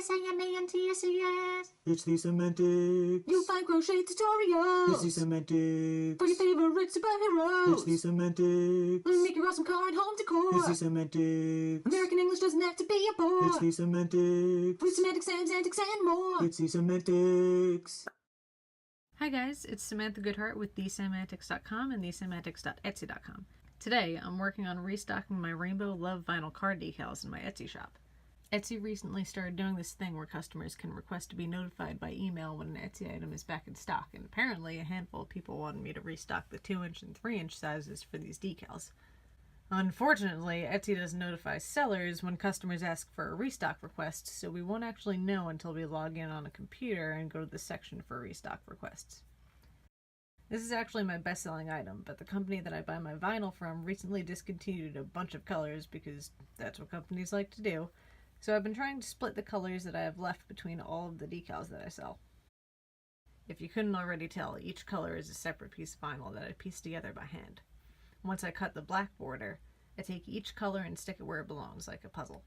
SAMANTICS. It's TheSamAntics. You'll find crochet tutorials. It's TheSamAntics. For your favorite superheroes. It's TheSamAntics. Make your awesome car and home decor. It's TheSamAntics. American English doesn't have to be a bore. It's TheSamAntics. With semantics, antics, and more. It's TheSamAntics. Hi guys, it's Samantha Goodheart with TheSamAntics.com and TheSamAntics.etsy.com. Today, I'm working on restocking my Rainbow Love vinyl card decals in my Etsy shop. Etsy recently started doing this thing where customers can request to be notified by email when an Etsy item is back in stock, and apparently a handful of people wanted me to restock the 2-inch and 3-inch sizes for these decals. Unfortunately, Etsy doesn't notify sellers when customers ask for a restock request, so we won't actually know until we log in on a computer and go to the section for restock requests. This is actually my best-selling item, but the company that I buy my vinyl from recently discontinued a bunch of colors because that's what companies like to do, so I've been trying to split the colors that I have left between all of the decals that I sell. If you couldn't already tell, each color is a separate piece of vinyl that I piece together by hand. Once I cut the black border, I take each color and stick it where it belongs, like a puzzle.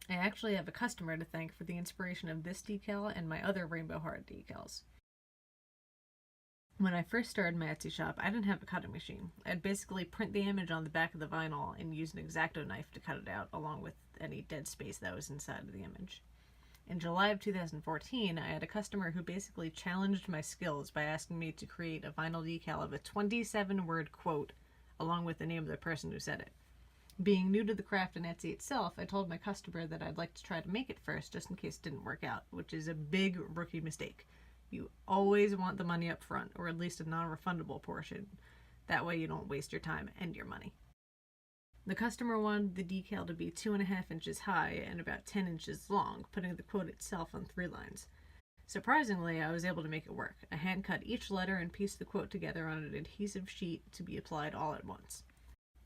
I actually have a customer to thank for the inspiration of this decal and my other Rainbow Heart decals. When I first started my Etsy shop, I didn't have a cutting machine. I'd basically print the image on the back of the vinyl and use an X-Acto knife to cut it out, along with any dead space that was inside of the image. In July of 2014, I had a customer who basically challenged my skills by asking me to create a vinyl decal of a 27-word quote, along with the name of the person who said it. Being new to the craft and Etsy itself, I told my customer that I'd like to try to make it first, just in case it didn't work out, which is a big rookie mistake. You always want the money up front, or at least a non-refundable portion. That way you don't waste your time and your money. The customer wanted the decal to be 2.5 inches high and about 10 inches long, putting the quote itself on 3 lines. Surprisingly, I was able to make it work. I hand-cut each letter and pieced the quote together on an adhesive sheet to be applied all at once.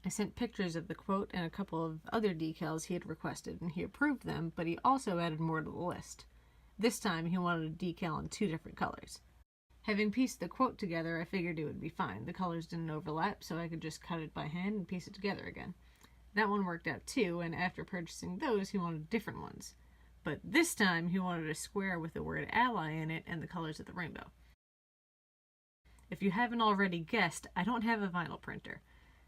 I sent pictures of the quote and a couple of other decals he had requested, and he approved them, but he also added more to the list. This time, he wanted a decal in 2 different colors. Having pieced the quote together, I figured it would be fine. The colors didn't overlap, so I could just cut it by hand and piece it together again. That one worked out too, and after purchasing those, he wanted different ones. But this time, he wanted a square with the word ally in it and the colors of the rainbow. If you haven't already guessed, I don't have a vinyl printer.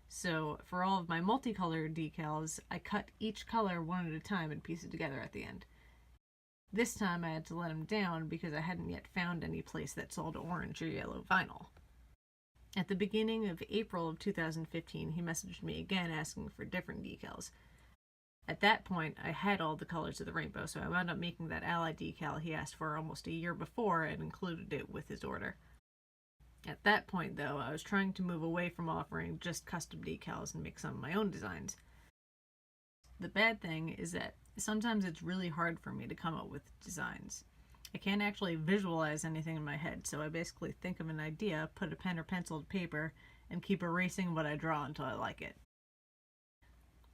So, for all of my multicolored decals, I cut each color one at a time and piece it together at the end. This time I had to let him down because I hadn't yet found any place that sold orange or yellow vinyl. At the beginning of April of 2015, he messaged me again asking for different decals. At that point, I had all the colors of the rainbow, so I wound up making that ally decal he asked for almost a year before and included it with his order. At that point, though, I was trying to move away from offering just custom decals and make some of my own designs. The bad thing is that sometimes it's really hard for me to come up with designs. I can't actually visualize anything in my head, so I basically think of an idea, put a pen or pencil to paper, and keep erasing what I draw until I like it.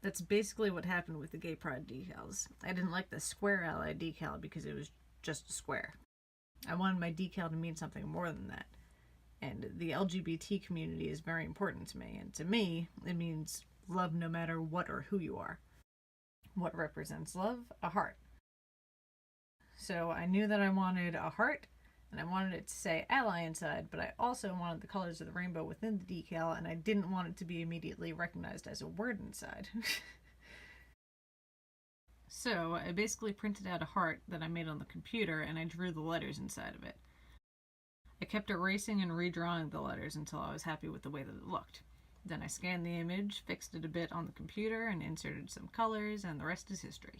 That's basically what happened with the Gay Pride decals. I didn't like the square ally decal because it was just a square. I wanted my decal to mean something more than that. And the LGBT community is very important to me, and to me, it means love no matter what or who you are. What represents love? A heart. So I knew that I wanted a heart, and I wanted it to say ally inside, but I also wanted the colors of the rainbow within the decal, and I didn't want it to be immediately recognized as a word inside. So I basically printed out a heart that I made on the computer, and I drew the letters inside of it. I kept erasing and redrawing the letters until I was happy with the way that it looked. Then I scanned the image, fixed it a bit on the computer, and inserted some colors, and the rest is history.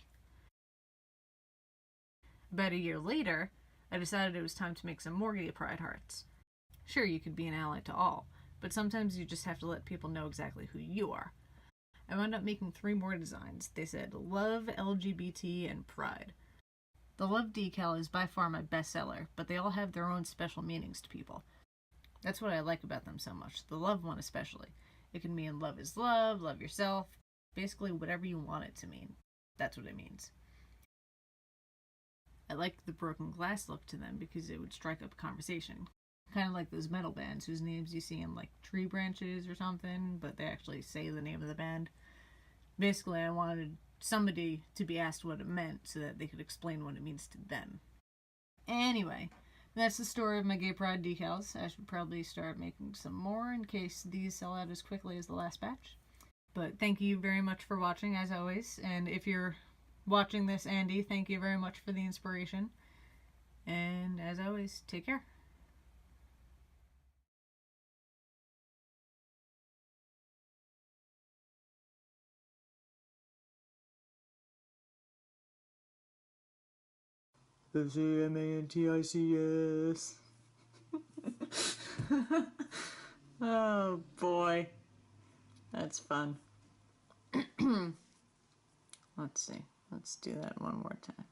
About a year later, I decided it was time to make some more Gay Pride hearts. Sure, you could be an ally to all, but sometimes you just have to let people know exactly who you are. I wound up making 3 more designs. They said love, LGBT, and pride. The love decal is by far my best seller, but they all have their own special meanings to people. That's what I like about them so much, the love one especially. It can mean love is love, love yourself, basically whatever you want it to mean. That's what it means. I liked the broken glass look to them because it would strike up conversation. Kind of like those metal bands whose names you see in like tree branches or something, but they actually say the name of the band. Basically, I wanted somebody to be asked what it meant so that they could explain what it means to them. Anyway, that's the story of my gay pride decals. I should probably start making some more in case these sell out as quickly as the last batch. But thank you very much for watching, as always. And if you're watching this, Andy, thank you very much for the inspiration. And as always, take care. TheSamAntics. Oh boy. That's fun. Let's see. Let's do that one more time.